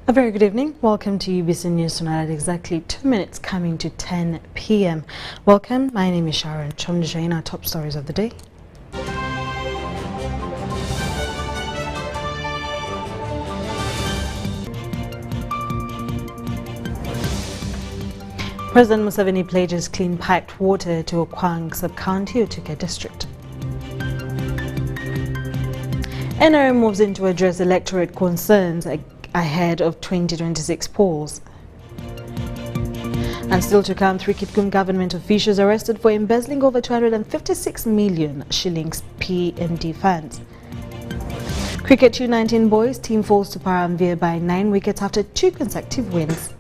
A very good evening. Welcome to UBC News Tonight at exactly 2 minutes coming to 10 p.m. Welcome. My name is Sharon. Time to show you our top stories of the day. President Museveni pledges clean piped water to Okwang Sub-County, Otuke District. NRM moves in to address electorate concerns ahead of 2026 polls. And still to come, 3 Kitgum government officials arrested for embezzling over 256 million shillings PMD funds. Cricket U19 boys team falls to Paramveer by 9 wickets after 2 consecutive wins.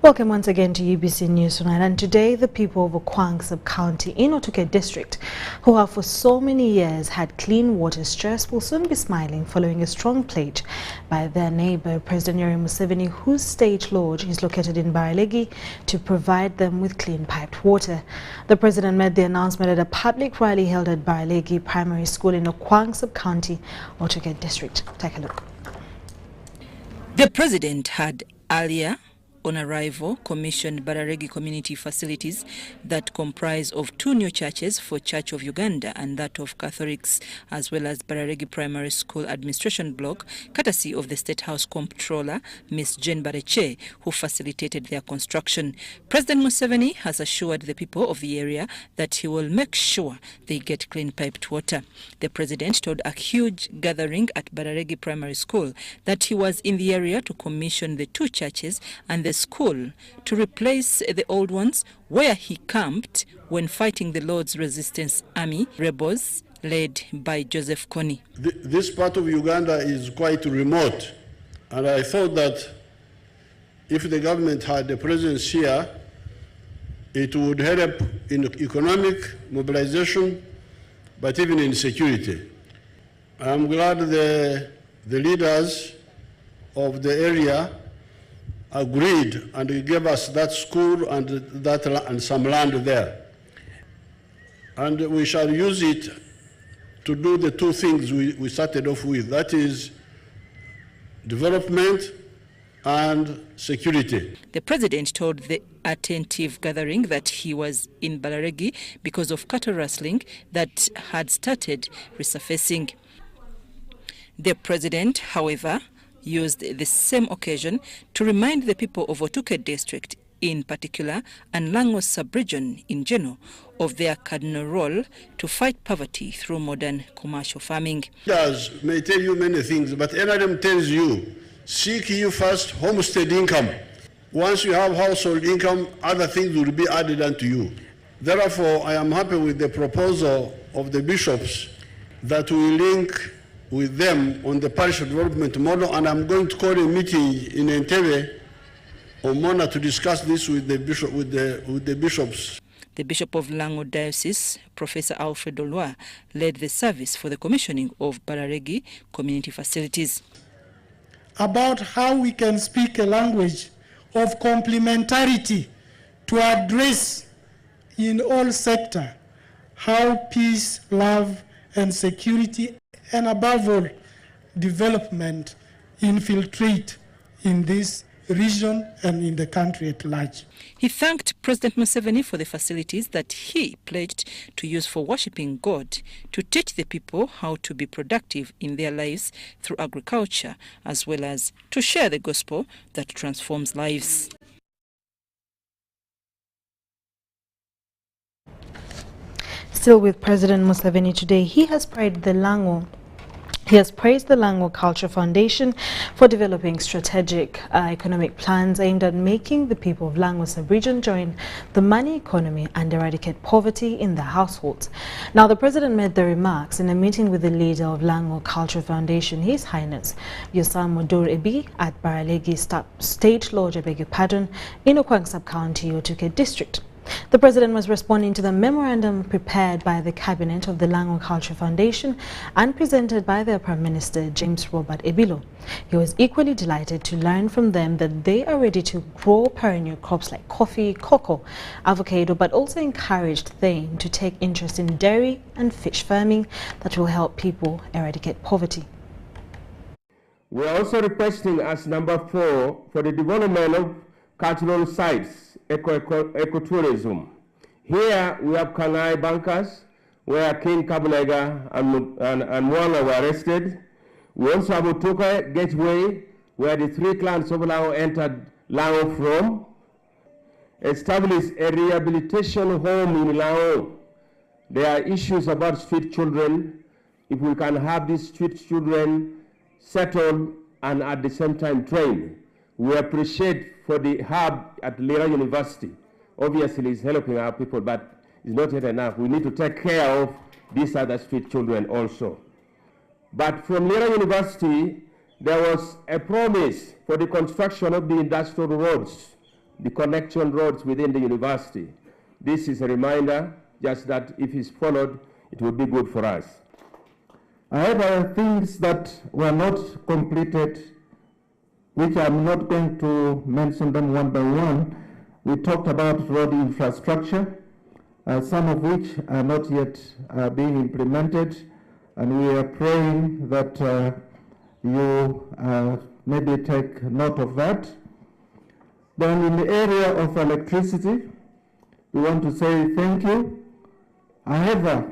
Welcome once again to UBC News Tonight, and today the people of Okwang Sub-County in Otuke District, who have for so many years had clean water stress, will soon be smiling following a strong pledge by their neighbour, President Yoweri Museveni, whose state lodge is located in Baralegi, to provide them with clean piped water. The President made the announcement at a public rally held at Baralegi Primary School in Okwang Sub-County, Otuke District. Take a look. The President had earlier on arrival commissioned Baralegi community facilities that comprise of 2 new churches for Church of Uganda and that of Catholics, as well as Baralegi Primary School Administration Block, courtesy of the State House Comptroller, Ms. Jane Bareche, who facilitated their construction. President Museveni has assured the people of the area that he will make sure they get clean piped water. The President told a huge gathering at Baralegi Primary School that he was in the area to commission the 2 churches and the school to replace the old ones where he camped when fighting the Lord's Resistance Army rebels led by Joseph Kony. This part of Uganda is quite remote, and I thought that if the government had a presence here, it would help in economic mobilization, but even in security. I'm glad the leaders of the area agreed and gave us that school and some land there. And we shall use it to do the 2 things we started off with, that is development and security. The President told the attentive gathering that he was in Baralegi because of cattle rustling that had started resurfacing. The President, however, used the same occasion to remind the people of Otuke District in particular and Lango sub-region in general of their cardinal role to fight poverty through modern commercial farming. Leaders may tell you many things, but NRM tells you, seek you first homestead income. Once you have household income, other things will be added unto you. Therefore, I am happy with the proposal of the bishops that we link with them on the parish development model, and I'm going to call a meeting in Entebbe on Monday to discuss this with the bishop, with the bishops. The Bishop of Lango Diocese, Professor Alfred Olwa, led the service for the commissioning of Baralegi community facilities. About how we can speak a language of complementarity to address in all sectors how peace, love, and security, and above all, development infiltrate in this region and in the country at large. He thanked President Museveni for the facilities that he pledged to use for worshipping God, to teach the people how to be productive in their lives through agriculture, as well as to share the gospel that transforms lives. Still with President Museveni today, he has praised the Lango Culture Foundation for developing strategic economic plans aimed at making the people of Lango sub-region join the money economy and eradicate poverty in their households. Now, the President made the remarks in a meeting with the leader of Lango Culture Foundation, His Highness Yosam Modur Ebi, at Baralegi State Lodge, in Okwang Sub-County, Otuke District. The President was responding to the memorandum prepared by the Cabinet of the Lango Culture Foundation and presented by their Prime Minister James Robert Ebilo. He was equally delighted to learn from them that they are ready to grow perennial crops like coffee, cocoa, avocado, but also encouraged them to take interest in dairy and fish farming that will help people eradicate poverty. We are also requesting as number 4 for the development of cultural sites, ecotourism. Here we have Kangai Bankers, where King Kabulega and Mwanga were arrested. We also have Utuka Gateway, where the 3 clans of Lao entered Lao from. Establish a rehabilitation home in Lao. There are issues about street children. If we can have these street children settled and at the same time trained, we appreciate for the hub at Lira University. Obviously, it's helping our people, but it's not yet enough. We need to take care of these other street children also. But from Lira University, there was a promise for the construction of the industrial roads, the connection roads within the university. This is a reminder, just that if it's followed, it will be good for us. However, things that were not completed, which I'm not going to mention them one by one. We talked about road infrastructure, some of which are not yet being implemented, and we are praying that you maybe take note of that. Then in the area of electricity, we want to say thank you. However,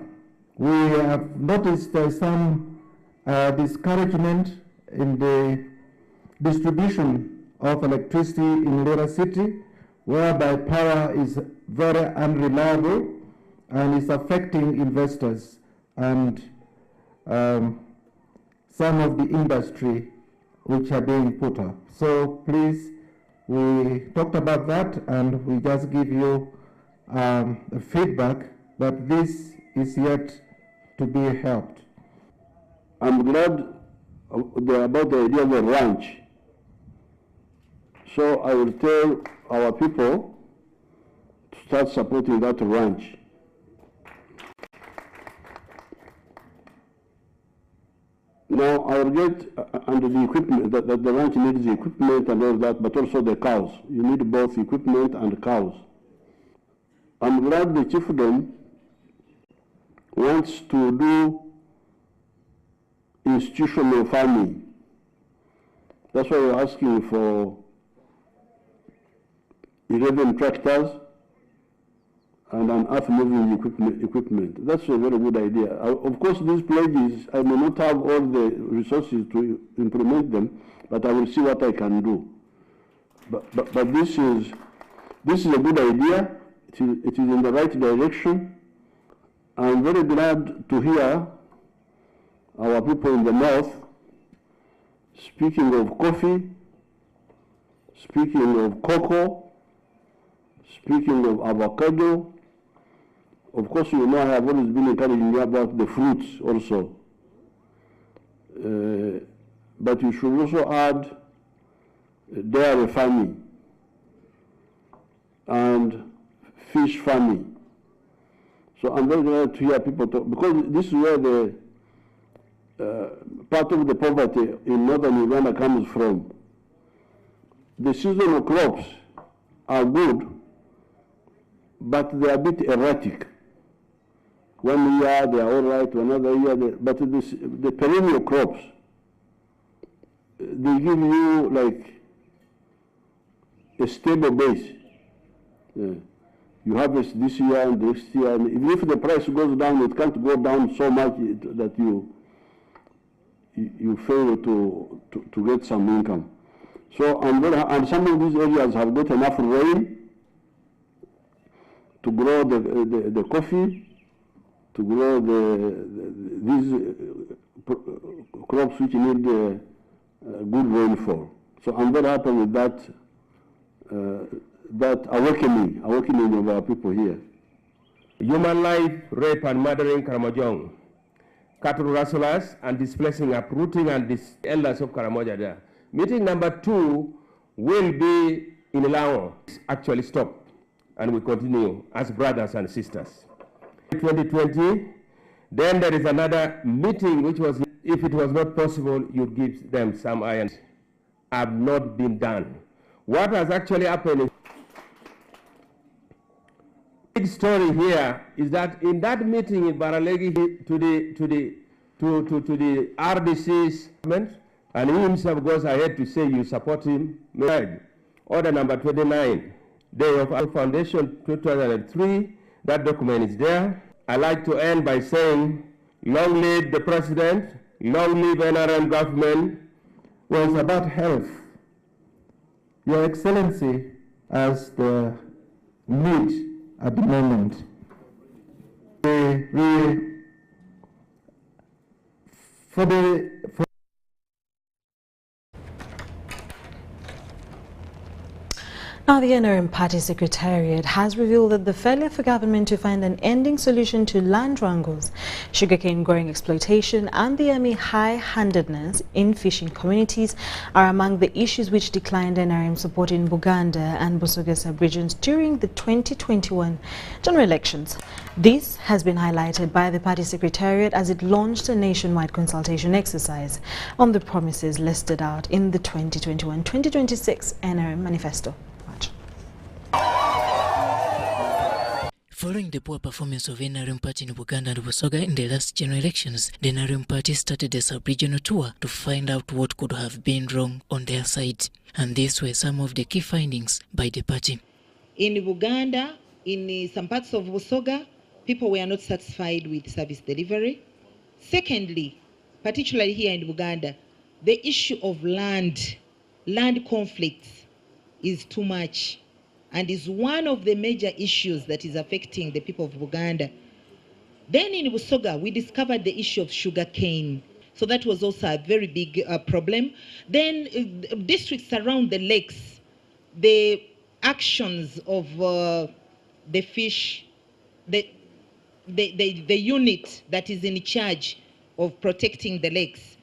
we have noticed there's some discouragement in the distribution of electricity in Lira City, whereby power is very unreliable and is affecting investors and some of the industry which are being put up. So please, we talked about that and we just give you feedback that this is yet to be helped. I'm glad about the idea of a ranch. So I will tell our people to start supporting that ranch. Now I will get under the equipment, that the ranch needs the equipment and all that, but also the cows. You need both equipment and cows. I'm glad the chiefdom wants to do institutional farming. That's why we're asking for 11 tractors and an earth-moving equipment. That's a very good idea. Of course, these pledges, I may not have all the resources to implement them, but I will see what I can do. But this is a good idea. It is in the right direction. I'm very glad to hear our people in the north speaking of coffee, speaking of cocoa, speaking of avocado. Of course, you know I have always been encouraging you about the fruits also. But you should also add dairy farming and fish farming. So I'm very glad to hear people talk, because this is where the part of the poverty in northern Uganda comes from. The seasonal crops are good, but they are a bit erratic. One year they are all right, another year, but the perennial crops, they give you like a stable base. You harvest this year and next year, and even if the price goes down, it can't go down so much that you fail to get some income. So and some of these areas have got enough rain to grow the coffee, to grow these crops which need good rainfall. So I'm very happy with that. That awakening of our people here. Human life, rape and murdering Karamojong, cattle rustlers and displacing, uprooting and the elders of Karamoja there. Meeting number 2 will be in Lao. Actually stopped. and we continue as brothers and sisters. 2020, then there is another meeting which was, if it was not possible, you give them some irons. Have not been done. What has actually happened is, the big story here is that in that meeting in Baralegi to the RDC's government, and he himself goes ahead to say you support him. Order number 29, Day of our Foundation 2003, that document is there. I like to end by saying, long live the President, long live NRM government. Was about health. Your Excellency, as the need at the moment, Now, the NRM Party Secretariat has revealed that the failure for government to find an ending solution to land wrangles, sugarcane growing exploitation and the army high-handedness in fishing communities are among the issues which declined NRM support in Buganda and Busoga sub-regions during the 2021 general elections. This has been highlighted by the Party Secretariat as it launched a nationwide consultation exercise on the promises listed out in the 2021-2026 NRM manifesto. Following the poor performance of NRM Party in Buganda and Busoga in the last general elections, the NRM Party started a sub-regional tour to find out what could have been wrong on their side. And these were some of the key findings by the party. In Buganda, in some parts of Busoga, people were not satisfied with service delivery. Secondly, particularly here in Buganda, the issue of land conflicts is too much, and is one of the major issues that is affecting the people of Buganda. Then in Busoga, we discovered the issue of sugar cane. So that was also a very big problem. Then districts around the lakes, the actions of the fish, the unit that is in charge of protecting the lakes,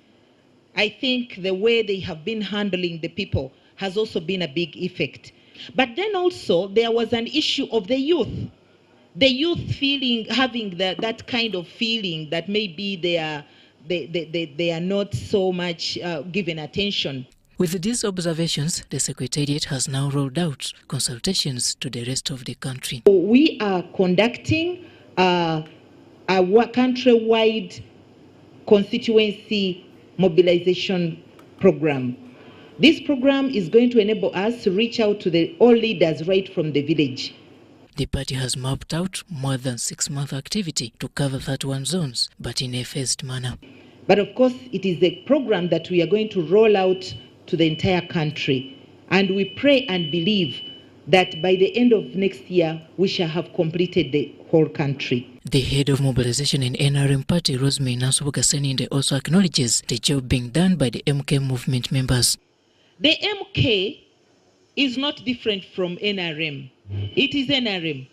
I think the way they have been handling the people has also been a big effect. But then also there was an issue of the youth feeling, having that kind of feeling that maybe they are not so much given attention. With these observations, the Secretariat has now rolled out consultations to the rest of the country. We are conducting a countrywide constituency mobilization program. This program is going to enable us to reach out to all leaders right from the village. The party has mapped out more than 6-month activity to cover 31 zones, but in a phased manner. But of course, it is a program that we are going to roll out to the entire country. And we pray and believe that by the end of next year, we shall have completed the whole country. The head of mobilization in NRM Party, Rosemary Nansubuga-Seninde, also acknowledges the job being done by the MK movement members. The MK is not different from NRM. It is NRM.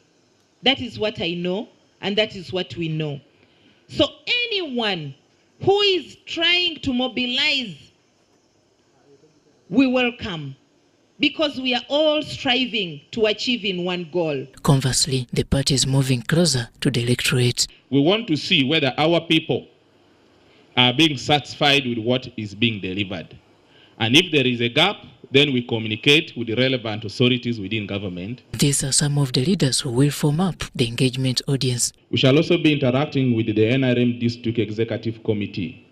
That is what I know, and that is what we know. So anyone who is trying to mobilize, we welcome, because we are all striving to achieve in one goal. Conversely, the party is moving closer to the electorate. We want to see whether our people are being satisfied with what is being delivered. And if there is a gap, then we communicate with the relevant authorities within government. These are some of the leaders who will form up the engagement audience. We shall also be interacting with the NRM District Executive Committee.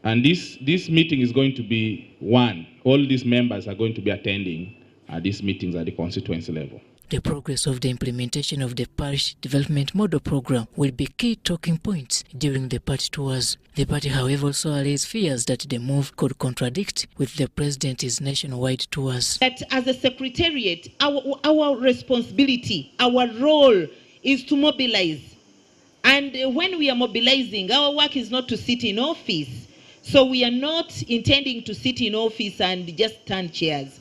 And this meeting is going to be one. All these members are going to be attending these meetings at the constituency level. The progress of the implementation of the Parish Development Model Program will be key talking points during the party tours. The party, however, also allays fears that the move could contradict with the President's nationwide tours. That as a secretariat, our responsibility, our role is to mobilize. And when we are mobilizing, our work is not to sit in office. So we are not intending to sit in office and just stand chairs.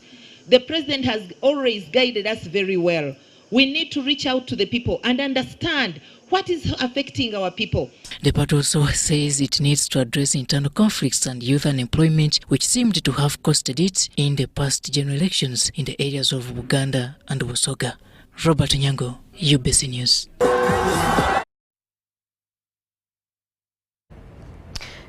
The President has always guided us very well. We need to reach out to the people and understand what is affecting our people. The party also says it needs to address internal conflicts and youth unemployment, which seemed to have costed it in the past general elections in the areas of Buganda and Busoga. Robert Nyango, UBC News.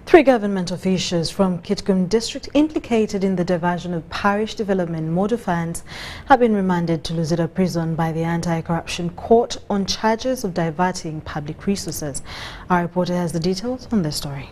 3 government officials from Kitgum district implicated in the diversion of parish development model funds have been remanded to Luzira prison by the anti-corruption court on charges of diverting public resources. Our reporter has the details on this story.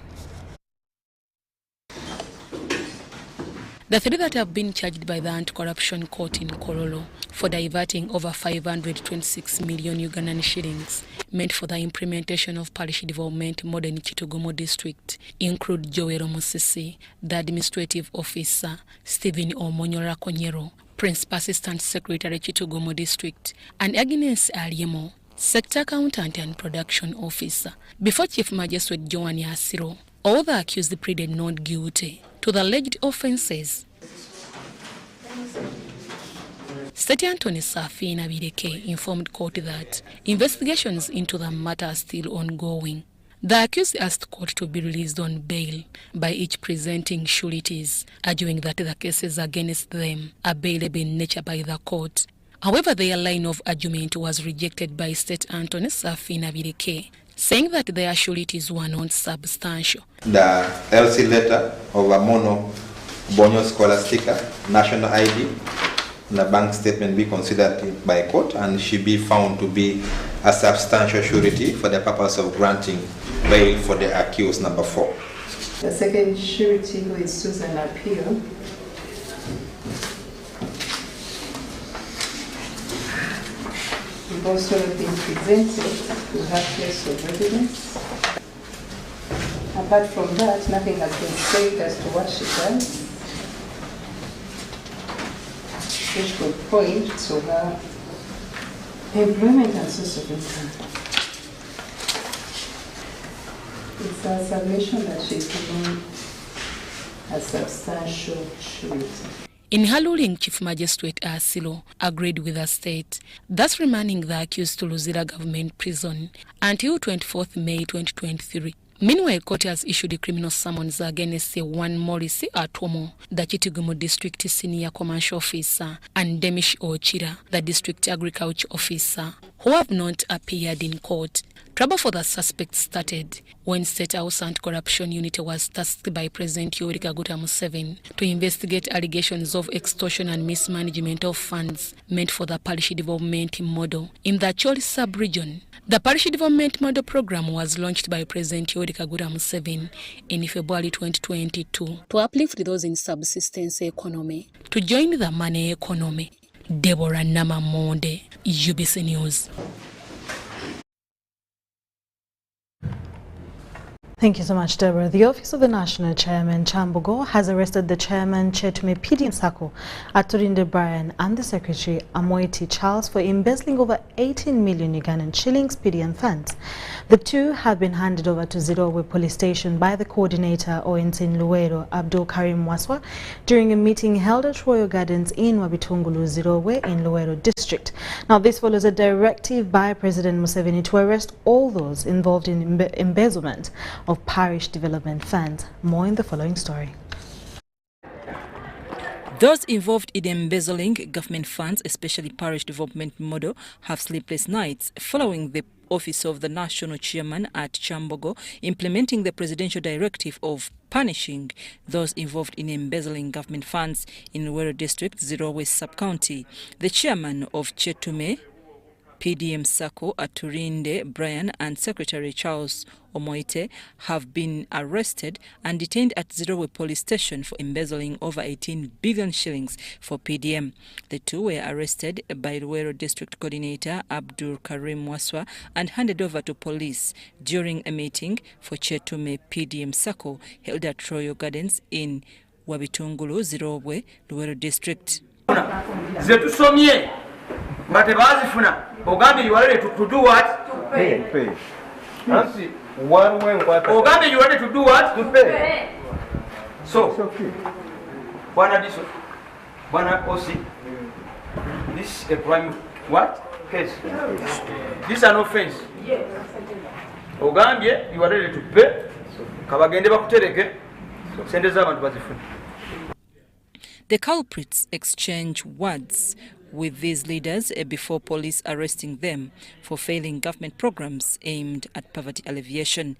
The 3 that have been charged by the anti-corruption court in Kololo for diverting over 526 million Ugandan shillings meant for the implementation of parish development model in Kitugumo district include Joel Musisi, the administrative officer, Stephen Omonyora Konyero, Principal Assistant Secretary Kitugumo district, and Agnes Aliemo, Sector Accountant and Production Officer. Before Chief Magistrate Joanne Asiro, all the accused pleaded not guilty to the alleged offences. State Attorney Safina Bireke informed court that investigations into the matter are still ongoing. The accused asked court to be released on bail by each presenting sureties, arguing that the cases against them are bailable in nature by the court. However, their line of argument was rejected by State Attorney Safina Bireke, saying that their sureties were not substantial. The LC letter of a mono bonus scholastica, national ID, and a bank statement be considered by court and should be found to be a substantial surety for the purpose of granting bail for the accused number 4. The second surety, who is Susan Appeal, we've also been presented to have place of evidence. Apart from that, nothing has been said as to what she does, which could point to her employment and source of income. It's a submission that she's given a substantial surety. In her ruling, Chief Magistrate Asilo agreed with the state, thus remanding the accused to Luzira government prison until 24th May 2023. Meanwhile, court has issued a criminal summons against one Morris Atomo, the Kitugumo District Senior Commercial Officer, and Demish Ochira, the District Agriculture Officer, who have not appeared in court. Trouble for the suspects started when State House Anti-Corruption Unit was tasked by President Yoweri Kaguta Museveni to investigate allegations of extortion and mismanagement of funds meant for the parish development model in the Choli sub-region. The Parish Development Model Program was launched by President Yoweri Kaguta Museveni in February 2022 to uplift those in subsistence economy to join the money economy. Deborah Namamonde, UBC News. Thank you so much, Deborah. The Office of the National Chairman, Chambogo, has arrested the Chairman, Chetume PDM Sako, Aturinde Brian, and the Secretary, Amoiti Charles, for embezzling over 18 million Ugandan shillings PDM funds. The two have been handed over to Zirowe Police Station by the coordinator, Oentin Luwero, Abdul Karim Waswa, during a meeting held at Royal Gardens in Wabitungulu, Zirowe, in Luwero District. Now, this follows a directive by President Museveni to arrest all those involved in embezzlement of parish development funds. More in the following story. Those involved in embezzling government funds, especially parish development model, have sleepless nights following the Office of the National Chairman at Chambogo implementing the presidential directive of punishing those involved in embezzling government funds in Luwero District, Zirowe Sub-County. The chairman of Chetume PDM Sako, Aturinde Brian, and Secretary Charles Omoite have been arrested and detained at Zirowe Police Station for embezzling over 18 billion shillings for PDM. The two were arrested by Luwero District Coordinator Abdul Karim Waswa and handed over to police during a meeting for Chetume PDM Sako held at Royal Gardens in Wabitungulu, Zirowe, Luwero District. Ogambe, you are ready to do what? Pay. Ogambe, you are ready to do what? To pay. So, It's okay. Bwana Osi, this is a crime, what? case. This is an offense. Ogambye, you are ready to pay. Kabagende bakutereke. Sente z'abantu bazifune. The culprits exchange words with these leaders before police arresting them for failing government programs aimed at poverty alleviation.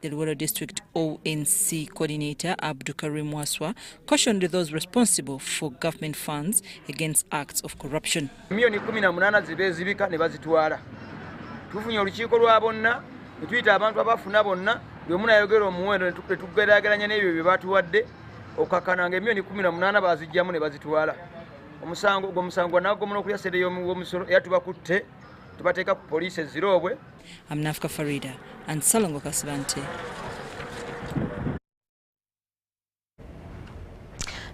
The Luwero District ONC coordinator Abdul Karim Waswa cautioned those responsible for government funds against acts of corruption. Milioni 18 zibezibika ne bazitwala. Tufunye olukiiko lwa bonna, tuyita abantu abafuna bonna, bwe munayogera omuwendo ne tugeraageranya n'ebyo bye batuwadde, okakananga milioni 18 bazijjamu ne bazitwala. Omusango nagwo okulya sede y'omusolo yatubakutte tubateeka ku poliisi ezirobwe. I'm Nafka Farida and Salongo Kasivante.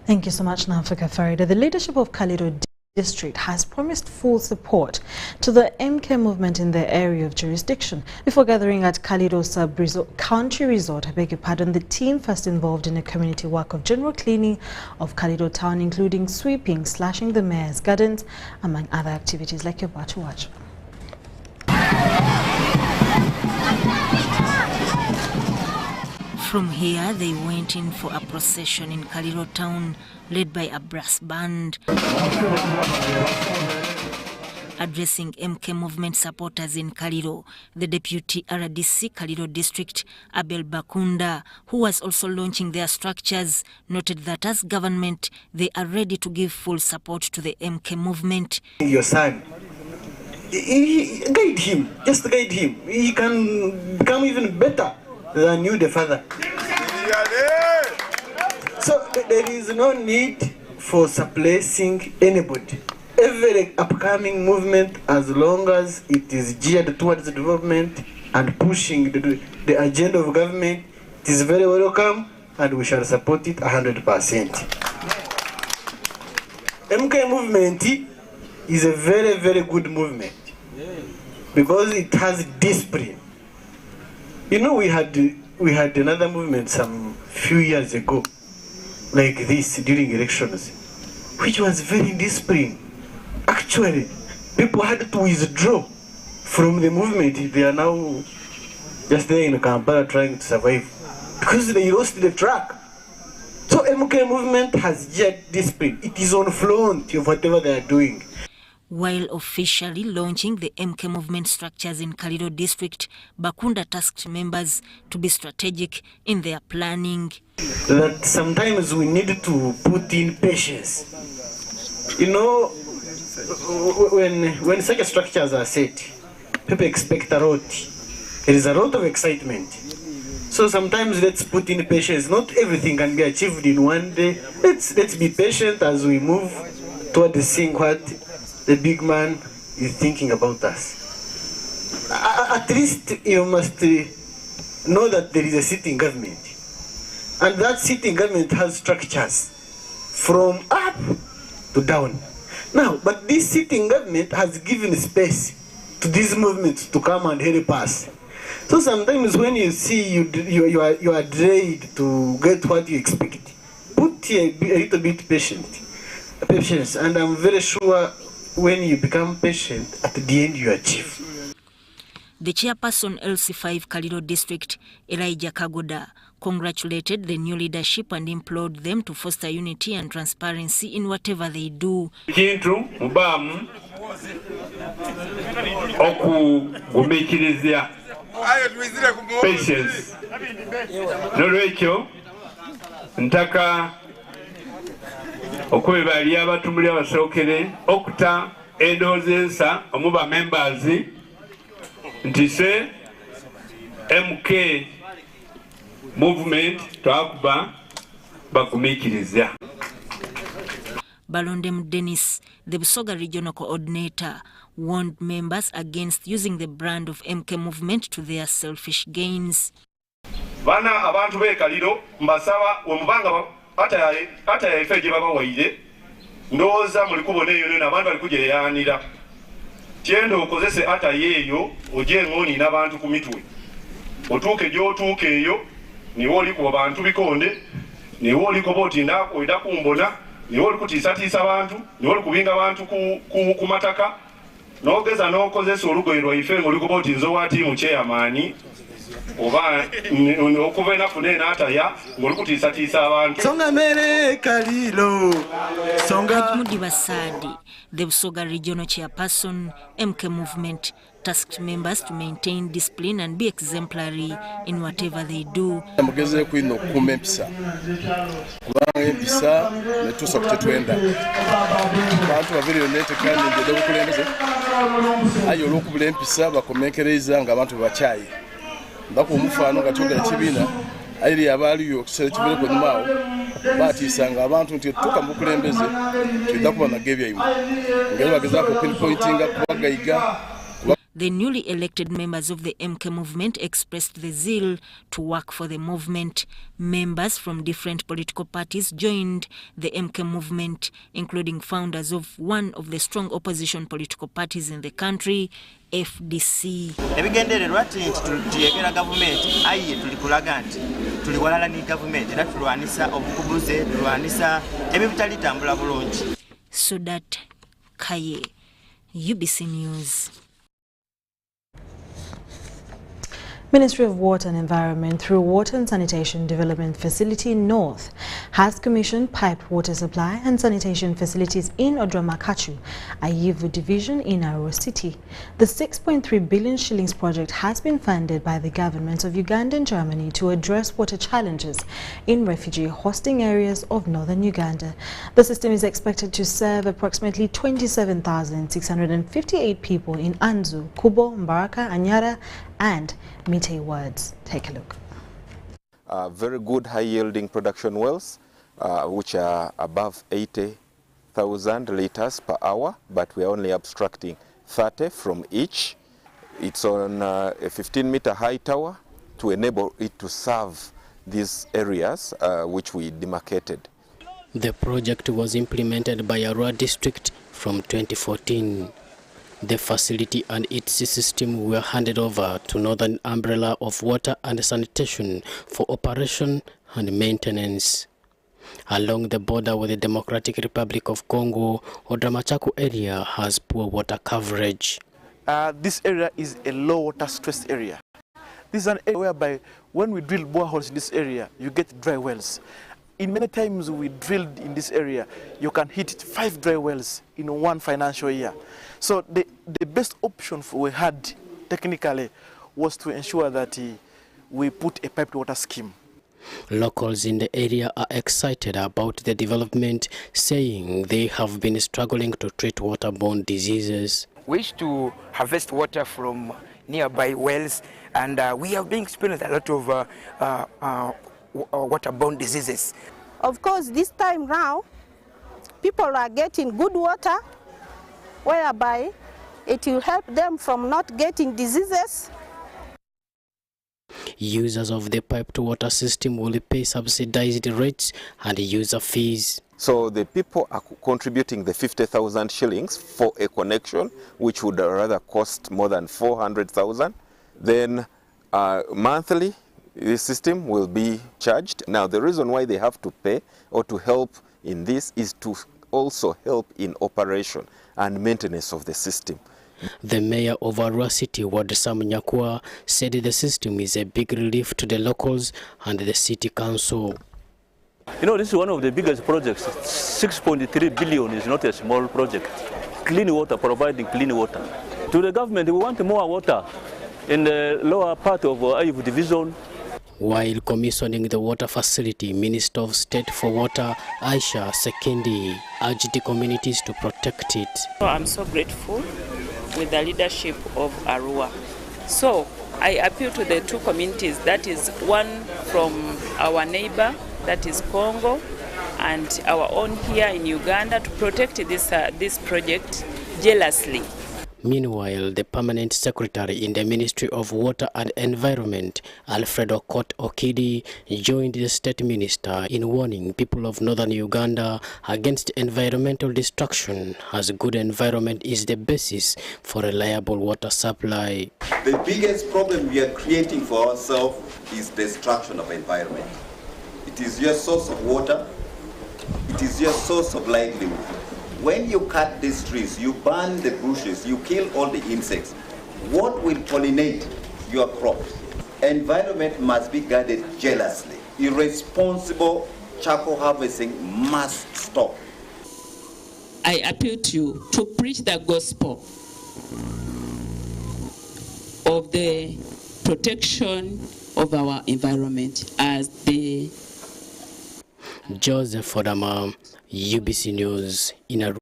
Thank you so much, Nafka Farida. The leadership of Kalido District has promised full support to the MK movement in their area of jurisdiction. Before gathering at Kalido Country Resort, the team first involved in a community work of general cleaning of Kalido town, including sweeping, slashing the mayor's gardens, among other activities. Like you're about to watch. From here, they went in for a procession in Kalido town, led by a brass band. Addressing MK movement supporters in Kalido, the deputy RDC Kalido district, Abel Bakunda, who was also launching their structures, noted that as government, they are ready to give full support to the MK movement. Your son, guide him, just guide him. He can become even better than you, the father. So there is no need for suppressing anybody. Every upcoming movement, as long as it is geared towards development and pushing the agenda of government, it is very welcome and we shall support it 100%. MK movement is a very, very good movement because it has discipline. You know, we had another movement some few years ago, like this during elections, which was very disciplined. Actually, people had to withdraw from the movement. They are now just there in Kampala trying to survive because they lost the track. So MK movement has jet discipline. It is on front of whatever they are doing. While officially launching the MK movement structures in Kalido district, Bakunda tasked members to be strategic in their planning. That sometimes we need to put in patience. You know, when such structures are set, people expect a lot. There is a lot of excitement. So sometimes let's put in patience. Not everything can be achieved in one day. Let's be patient as we move toward seeing what the big man is thinking about us. At least you must know that there is a sitting government. And that sitting government has structures from up to down. Now, but this sitting government has given space to these movements to come and help us. So sometimes when you see you are delayed to get what you expect, put a little bit patience, and I'm very sure when you become patient, at the end you achieve. The chairperson LC5 Kalido district, Elijah Kagoda, congratulated the new leadership and implored them to foster unity and transparency in whatever they do. Kintu mubamu okugumikiriza patience. Nolwekyo ntaka okwebali abatumuli abasookere okuta endowooza ensa omuba members nti se MK movement twakuba bagumikiriza. Balondem Dennis, the Busoga regional coordinator, warned members against using the brand of MK movement to their selfish gains. Bana abantu be Kalido mbasaba omubanga hata yaifeje baba waide ndoza mulikubona eyo n'abantu bali kujeyanira kyendo okozese hata yeyo oje ngoni n'abantu ku mitwe otuuke gy'otuuka eyo niwo oli ku bantu bikonde niwo oli ko boti ndako ida kumbona niwo oli kutiisatiisa abantu niwo oli kubinga abantu ku mataka n'ogeza n'okozesa olugoye lwaife ng'oli ko boti nzo wa tiimu chairman oba okuva enaku n'enaataya ng'oli kutiisatiisa abantu songa mere kalilo songa Mudiba Sadi, the Busoga regional chairperson, MK movement tasked members to maintain discipline and be exemplary in whatever they do. Mugeze kwino kumempisa kubanga empisa netusa kutetwenda abantu babiri onete kandi ngede bukulembeze ayo lokubula empisa bakomekereza nga abantu bachayi ndako umufano gatogera kibina ayiri abaliyo kusere kibere ko nyumao batisanga abantu nti tuka mukulembeze tudakuba nagebya imwe ngere bageza ko pinpointing kubagayiga. The newly elected members of the MK movement expressed the zeal to work for the movement. Members from different political parties joined the MK movement, including founders of one of the strong opposition political parties in the country, FDC. Ebigendererwa nti tuyegera government aye tulikulaga nti tuliwalala ni government era tulwanisa obukubuze tulwanisa ebibitali tambula bulungi. Sudat Kaye, UBC News. Ministry of Water and Environment, through Water and Sanitation Development Facility North, has commissioned piped water supply and sanitation facilities in Odramakachu, Ayivu Division in Aro City. The 6.3 billion shillings project has been funded by the governments of Uganda and Germany to address water challenges in refugee hosting areas of northern Uganda. The system is expected to serve approximately 27,658 people in Anzu, Kubo, Mbaraka, Anyara, and Mite wards. Take a look. Very good high-yielding production wells, which are above 80,000 liters per hour, but we are only abstracting 30 from each. It's on a 15-meter high tower to enable it to serve these areas which we demarcated. The project was implemented by Arua district from 2014. The facility and its system were handed over to Northern Umbrella of Water and Sanitation for operation and maintenance. Along the border with the Democratic Republic of Congo, Odramachako area has poor water coverage. This area is a low water stress area. This is an area whereby when we drill boreholes in this area, you get dry wells. In many times we drilled in this area, you can hit 5 dry wells in one financial year. So the best option we had technically was to ensure that we put a piped water scheme. Locals in the area are excited about the development, saying they have been struggling to treat waterborne diseases. We wish to harvest water from nearby wells, and we have been experiencing a lot of waterborne diseases. Of course, this time round, people are getting good water, whereby it will help them from not getting diseases. Users of the piped water system will pay subsidized rates and user fees. So the people are contributing the 50,000 shillings for a connection, which would rather cost more than 400,000. Then monthly, the system will be charged. Now, the reason why they have to pay or to help in this is to also help in operation and maintenance of the system. The mayor of Arua City, Ward Sam Nyakwa, said the system is a big relief to the locals and the city council. You know, this is one of the biggest projects. 6.3 billion is not a small project. Clean water, providing clean water. To the government, we want more water in the lower part of Ayivu Division. While commissioning the water facility, Minister of State for Water, Aisha Sekendi, urged the communities to protect it. I'm so grateful with the leadership of Arua. So I appeal to the two communities, that is one from our neighbor, that is Congo, and our own here in Uganda, to protect this project jealously. Meanwhile, the permanent secretary in the Ministry of Water and Environment, Alfredo Kot Okidi, joined the state minister in warning people of northern Uganda against environmental destruction, as good environment is the basis for reliable water supply. The biggest problem we are creating for ourselves is destruction of environment. It is your source of water, it is your source of livelihood. When you cut these trees, you burn the bushes, you kill all the insects. What will pollinate your crops? Environment must be guarded jealously. Irresponsible charcoal harvesting must stop. I appeal to you to preach the gospel of the protection of our environment as the Joseph Fodama, UBC News in a.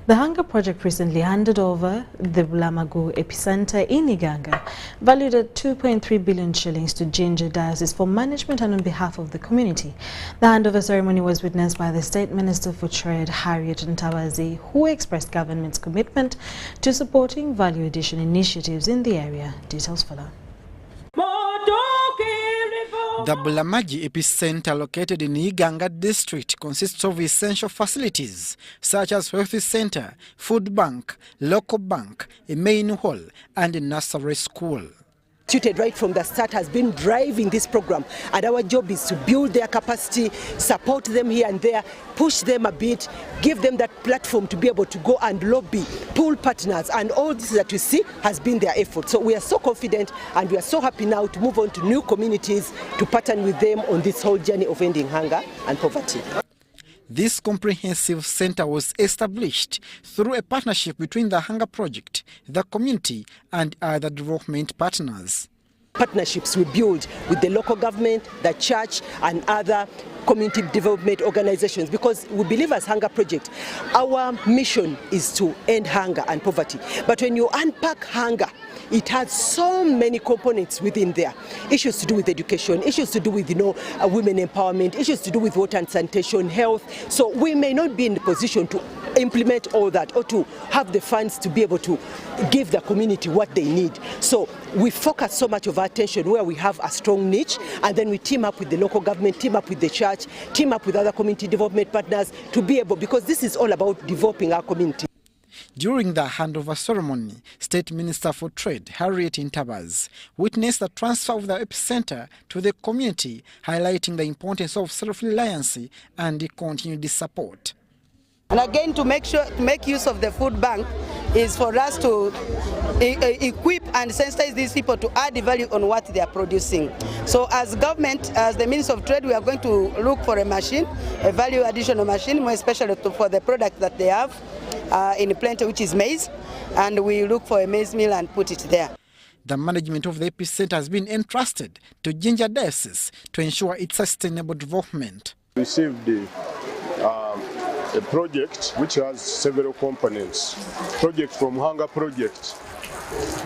The Hunger Project recently handed over the Bulamagu epicenter in Iganga, valued at 2.3 billion shillings to Jinja Diocese for management and on behalf of the community. The handover ceremony was witnessed by the State Minister for Trade, Harriet Ntabazi, who expressed government's commitment to supporting value addition initiatives in the area. Details follow. The Bulamagu epicenter, located in Iganga district, consists of essential facilities such as health center, food bank, local bank, a main hall and a nursery school. Instituted right from the start has been driving this program, and our job is to build their capacity, support them here and there, push them a bit, give them that platform to be able to go and lobby, pull partners, and all this that you see has been their effort. So we are so confident and we are so happy now to move on to new communities to partner with them on this whole journey of ending hunger and poverty. This comprehensive center was established through a partnership between the Hunger Project, the community and other development partners. Partnerships we build with the local government, the church and other community development organizations, because we believe as Hunger Project, our mission is to end hunger and poverty. But when you unpack hunger, it has so many components within there. Issues to do with education, issues to do with women empowerment, issues to do with water and sanitation, health. So we may not be in the position to implement all that or to have the funds to be able to give the community what they need. So we focus so much of our attention where we have a strong niche, and then we team up with the local government, team up with the church, team up with other community development partners to be able, because this is all about developing our community. During the handover ceremony, State Minister for Trade, Harriet Ntabazi, witnessed the transfer of the epicenter to the community, highlighting the importance of self-reliance and continued support. And again, to make use of the food bank is for us to equip and sensitize these people to add value on what they are producing. So as government, as the Minister of Trade, we are going to look for a machine, a value additional machine, more especially for the product that they have in plenty, which is maize, and we look for a maize mill and put it there. The management of the epicenter has been entrusted to Jinja Diocese to ensure its sustainable development. We received a project which has several components. Project from Hunger Project,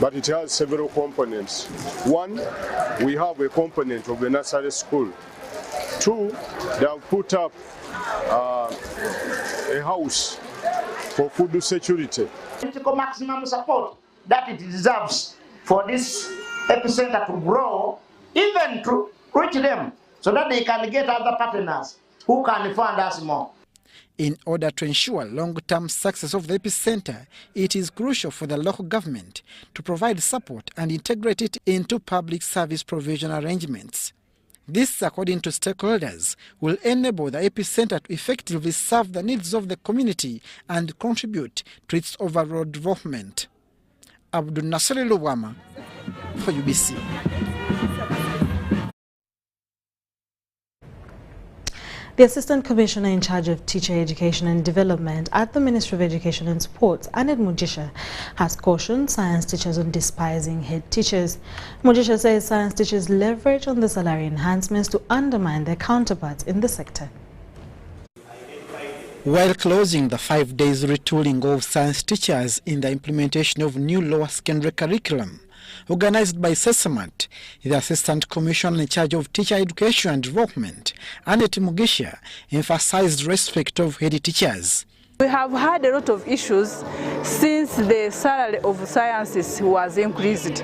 but it has several components. One, we have a component of the nursery school. Two, they have put up a house for food security. Political maximum support that it deserves for this epicenter to grow, even to reach them, so that they can get other partners who can fund us more. In order to ensure long-term success of the epicenter, it is crucial for the local government to provide support and integrate it into public service provision arrangements. This, according to stakeholders, will enable the epicenter to effectively serve the needs of the community and contribute to its overall development. Abdul Nasser Luwama for UBC. The Assistant Commissioner in charge of Teacher Education and Development at the Ministry of Education and Sports, Annette Mujisha, has cautioned science teachers on despising head teachers. Mujisha says science teachers leverage on the salary enhancements to undermine their counterparts in the sector. While closing the 5 days retooling of science teachers in the implementation of new lower secondary curriculum, organized by SESAMAT, the Assistant Commissioner in charge of Teacher Education and Development, Annette Mugisha, emphasized respect of head teachers. We have had a lot of issues since the salary of sciences was increased.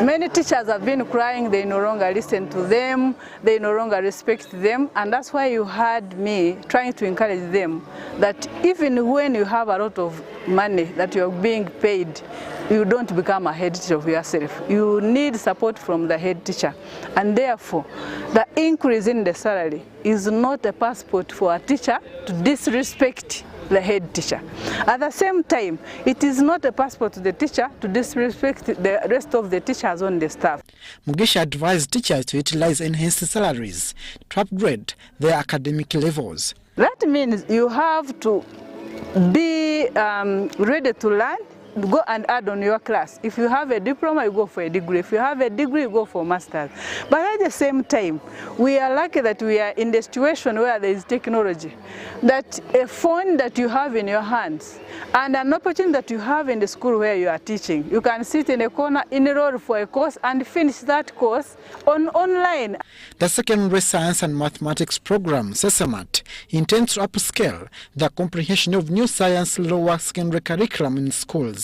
Many teachers have been crying they no longer listen to them, they no longer respect them, and that's why you heard me trying to encourage them that even when you have a lot of money that you're being paid, you don't become a head teacher of yourself. You need support from the head teacher, and therefore the increase in the salary is not a passport for a teacher to disrespect the head teacher. At the same time, it is not a passport to the teacher to disrespect the rest of the teachers on the staff. Mugisha advised teachers to utilize enhanced salaries to upgrade their academic levels. That means you have to be ready to learn. Go and add on your class. If you have a diploma, you go for a degree. If you have a degree, you go for master's. But at the same time, we are lucky that we are in the situation where there is technology. That a phone that you have in your hands and an opportunity that you have in the school where you are teaching, you can sit in a corner, enroll for a course and finish that course online. The Secondary Science and Mathematics Program, SESAMAT, intends to upscale the comprehension of new science lower secondary curriculum in schools.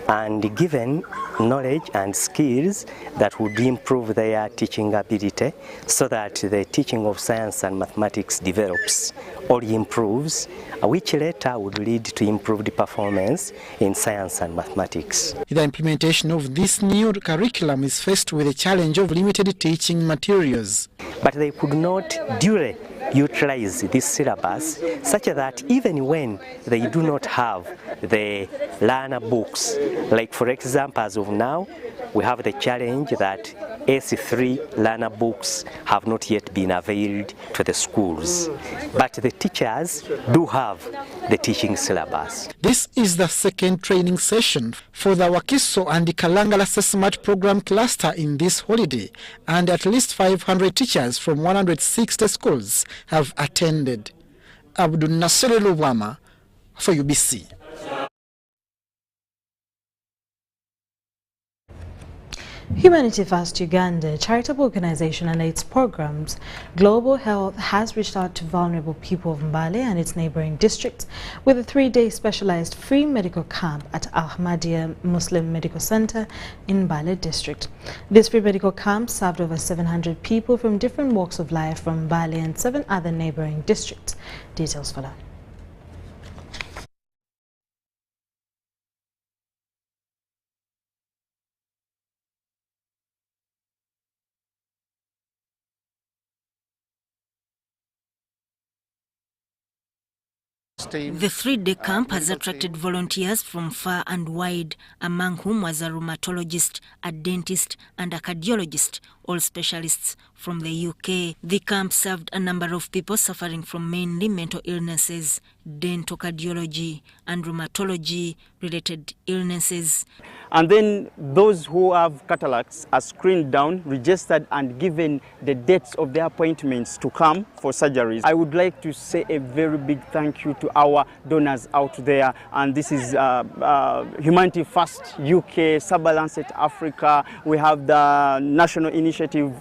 And given knowledge and skills that would improve their teaching ability so that the teaching of science and mathematics develops or improves, which later would lead to improved performance in science and mathematics. The implementation of this new curriculum is faced with the challenge of limited teaching materials. But they could not duly utilize this syllabus such that even when they do not have the learner books, like for example as of now we have the challenge that S3 learner books have not yet been availed to the schools, but the teachers do have the teaching syllabus. This is the second training session for the Wakiso and the Kalangala SESAMAT program cluster in this holiday, and at least 500 teachers from 160 schools have attended. Abdul Nasser Lubwama for UBC. Humanity First Uganda, a charitable organization and its programs, Global Health has reached out to vulnerable people of Mbale and its neighboring districts with a 3-day specialized free medical camp at Ahmadiyya Muslim Medical Center in Mbale district. This free medical camp served over 700 people from different walks of life from Mbale and 7 other neighboring districts. Details follow. The 3-day camp has attracted volunteers from far and wide, among whom was a rheumatologist, a dentist and a cardiologist, all specialists from the UK. The camp served a number of people suffering from mainly mental illnesses, dental cardiology and rheumatology-related illnesses. And then those who have cataracts are screened down, registered and given the dates of their appointments to come for surgeries. I would like to say a very big thank you to our donors out there, and this is Humanity First UK, Sub-Lancet Africa. We have the National Initiative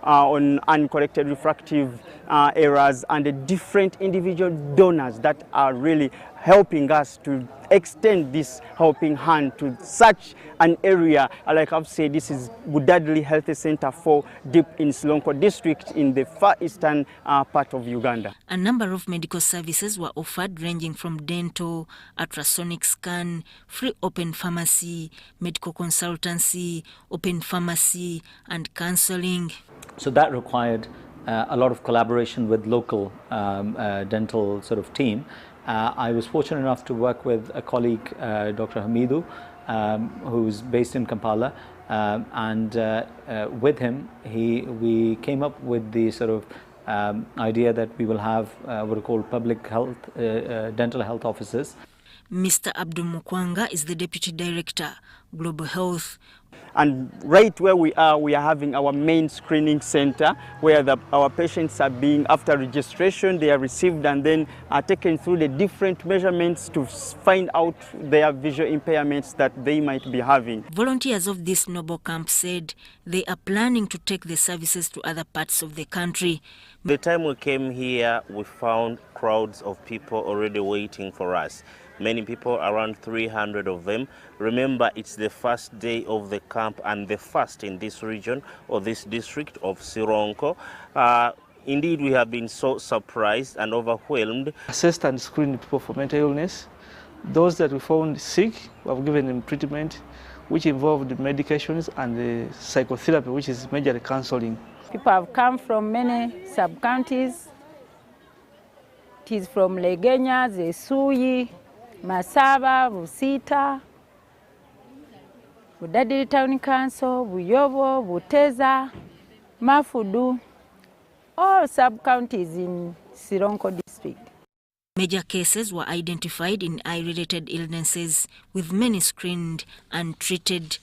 on Uncorrected Refractive Errors, and the different individual donors that are really helping us to extend this helping hand to such an area. Like I've said, this is Budadli Health Center for deep in Silonko district in the far eastern part of Uganda. A number of medical services were offered, ranging from dental, ultrasonic scan, free open pharmacy, medical consultancy, open pharmacy and counseling. So that required a lot of collaboration with local dental sort of team. I was fortunate enough to work with a colleague, Dr. Hamidu, who's based in Kampala, and with him, we came up with the sort of idea that we will have what are called public health, dental health offices. Mr. Abdul Mukwanga is the Deputy Director, Global Health. And right where we are having our main screening center where our patients are being, after registration, they are received and then are taken through the different measurements to find out their visual impairments that they might be having. Volunteers of this noble camp said they are planning to take the services to other parts of the country. The time we came here, we found crowds of people already waiting for us. Many people, around 300 of them. Remember, it's the first day of the camp and the first in this region or this district of Sironko. Indeed, we have been so surprised and overwhelmed. Assessed and screened people for mental illness. Those that we found sick, we have given them treatment, which involved medications and the psychotherapy, which is majorly counseling. People have come from many sub-counties. It is from Legenya, Zesuyi, Masaba, Busita, Budadiri Town Council, Buyobo, Buteza, Mafudu, all sub-counties in Sironko district. Major cases were identified in eye-related illnesses, with many screened and treated.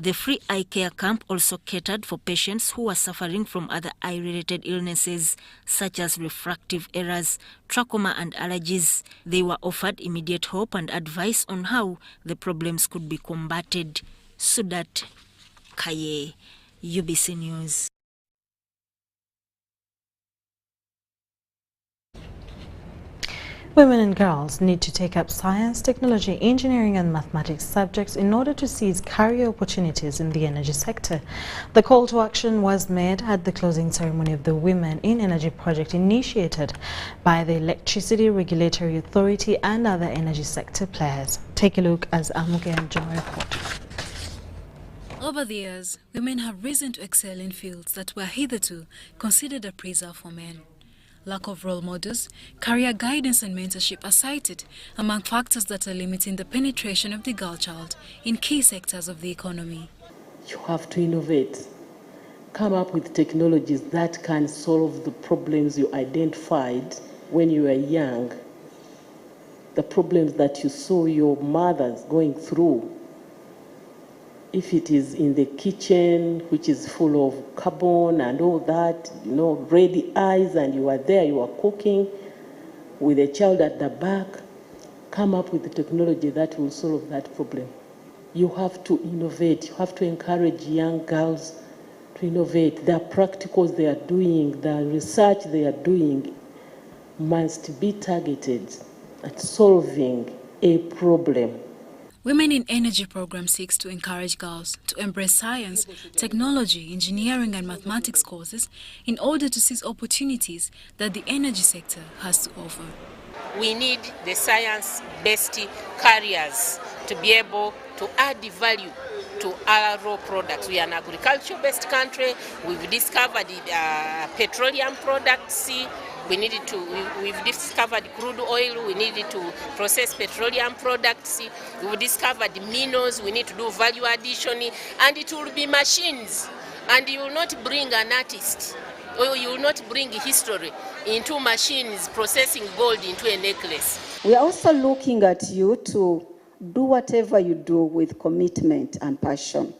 The free eye care camp also catered for patients who were suffering from other eye-related illnesses such as refractive errors, trachoma and allergies. They were offered immediate hope and advice on how the problems could be combated. Sudat Kaye, UBC News. Women and girls need to take up science, technology, engineering and mathematics subjects in order to seize career opportunities in the energy sector. The call to action was made at the closing ceremony of the Women in Energy project initiated by the Electricity Regulatory Authority and other energy sector players. Take a look as Amuke and John report. Over the years, women have risen to excel in fields that were hitherto considered a preserve for men. Lack of role models, career guidance and mentorship are cited among factors that are limiting the penetration of the girl child in key sectors of the economy. You have to innovate, come up with technologies that can solve the problems you identified when you were young, the problems that you saw your mothers going through. If it is in the kitchen, which is full of carbon and all that, ready eyes, and you are there, you are cooking with a child at the back, come up with the technology that will solve that problem. You have to innovate. You have to encourage young girls to innovate. The practicals they are doing, the research they are doing must be targeted at solving a problem. Women in Energy program seeks to encourage girls to embrace science, technology, engineering and mathematics courses in order to seize opportunities that the energy sector has to offer. We need the science-based careers to be able to add value to our raw products. We are an agriculture-based country. We've discovered petroleum products. We've discovered crude oil. We needed to process petroleum products. We've discovered minerals. We need to do value addition, and it will be machines. And you will not bring an artist, or you will not bring history into machines processing gold into a necklace. We are also looking at you to do whatever you do with commitment and passion.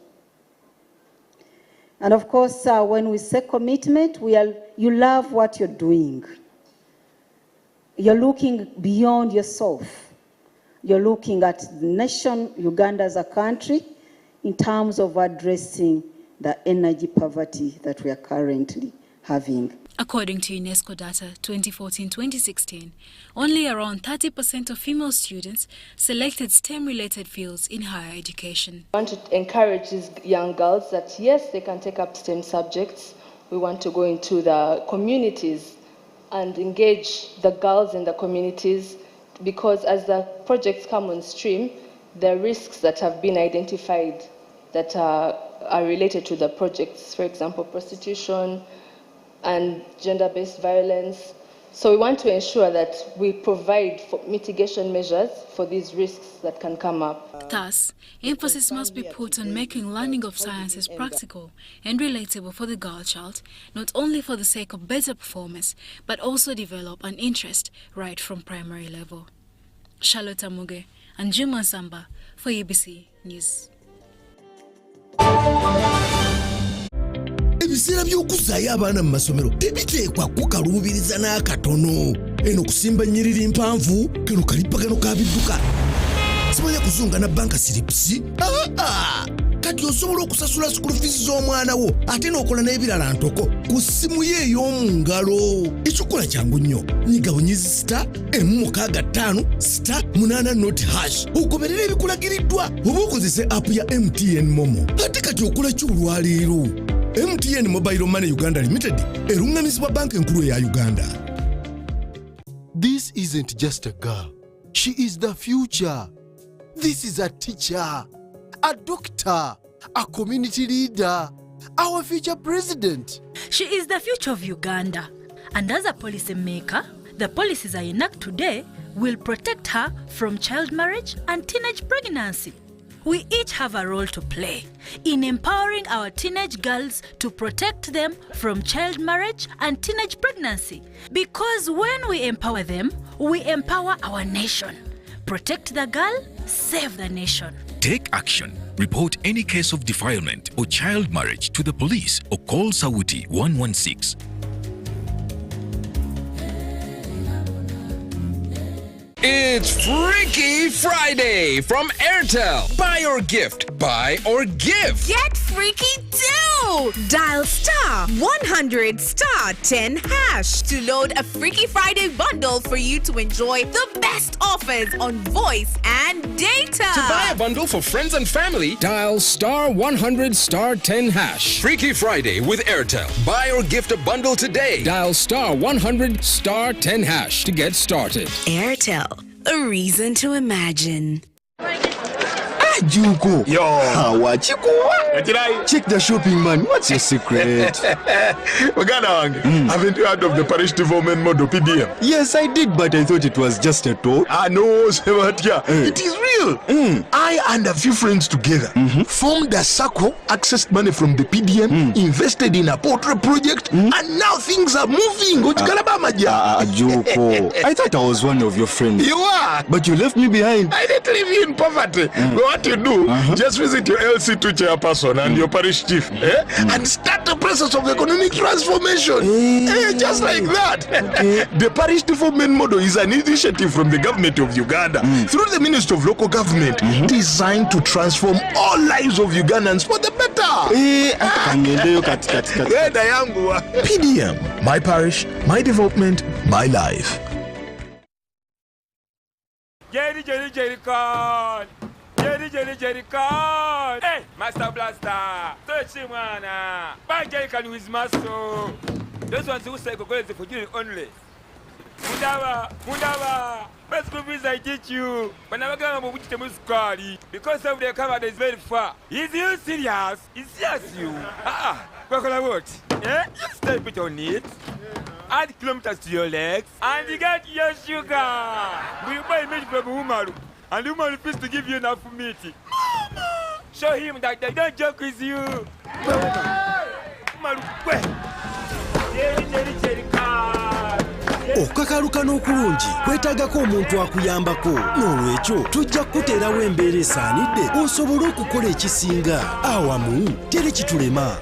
And of course, when we say commitment, you love what you're doing. You're looking beyond yourself. You're looking at the nation, Uganda as a country, in terms of addressing the energy poverty that we are currently having. According to UNESCO data 2014-2016, only around 30% of female students selected STEM-related fields in higher education. We want to encourage these young girls that yes, they can take up STEM subjects. We want to go into the communities and engage the girls in the communities, because as the projects come on stream, there are risks that have been identified that are related to the projects, for example, prostitution and gender-based violence. So we want to ensure that we provide for mitigation measures for these risks that can come up. Thus, emphasis must be put on making learning of sciences practical and relatable for the girl child, not only for the sake of better performance, but also develop an interest right from primary level. Charlotte Amuge, and Juma Samba for UBC News. Ebiseera by'okuzaayo abaana mu masomero tebiteekwa kukaluubiriza n'akatono. Eno kusimba nnyiriri mpanvu kano kalipagano ka bidduka. Simanyi kuzunga na banka siripsi? Kati osobola okusasula school fees z'omwana wo ate n'okola n'ebirala ntoko ku ssimu ye ey'omu ngalo. Ekikola kyangu nnyo. Nyiga bunyizi *165*8 ogoberera ebikulagiriddwa oba okozese app ya MTN Momo. Ate kati okola ki olwaleero? MTN Mobile Money Uganda Limited erungamizibwa banka enkulu eya Uganda. This isn't just a girl. She is the future. This is a teacher, a doctor, a community leader, our future president. She is the future of Uganda. And as a policy maker, the policies I enact today will protect her from child marriage and teenage pregnancy. We each have a role to play in empowering our teenage girls to protect them from child marriage and teenage pregnancy. Because when we empower them, we empower our nation. Protect the girl, save the nation. Take action. Report any case of defilement or child marriage to the police or call Sawuti 116. It's Freaky Friday from Airtel. Buy or gift. Buy or give. Get freaky too! Dial *100*10# to load a Freaky Friday bundle for you to enjoy the best offers on voice and data. To buy a bundle for friends and family, dial *100*10#. Freaky Friday with Airtel. Buy or gift a bundle today. Dial *100*10# to get started. Airtel, a reason to imagine. Juko. Yo. Check the shopping, man. What's your secret? Haven't you heard of the parish development model PDM? Yes, I did, but I thought it was just a talk. No, it is real. I and a few friends together formed a circle, accessed money from the PDM, invested in a portrait project, and now things are moving. Juko. I thought I was one of your friends. You are. But you left me behind. I didn't leave you in poverty. What you do, just visit your LC2 chairperson and your parish chief and start the process of economic transformation. Just like that. The parish development model is an initiative from the government of Uganda through the Ministry of Local Government designed to transform all lives of Ugandans for the better. PDM, my parish, my development, my life. Jerry Con! Hey, Master Blaster! Touch him, man! Buy Jerry Con with muscle! Those ones who say go for you only. Mundava! Best movies I teach you. But I'm going to put them squally because of the camera is very far. Is you serious? It's serious, you. What? You step it on it. Add kilometers to your legs and you get your sugar. We buy meat from Umaru. And the woman refused to give you enough meat. Mama! Show him that they don't joke with you. Okukakaluka n'okulungi kwetaagako omuntu akuyambako n'olwekyo tujja kukuteerawo embeera esaanidde osobole okukola ekisinga awamu teri kitulema.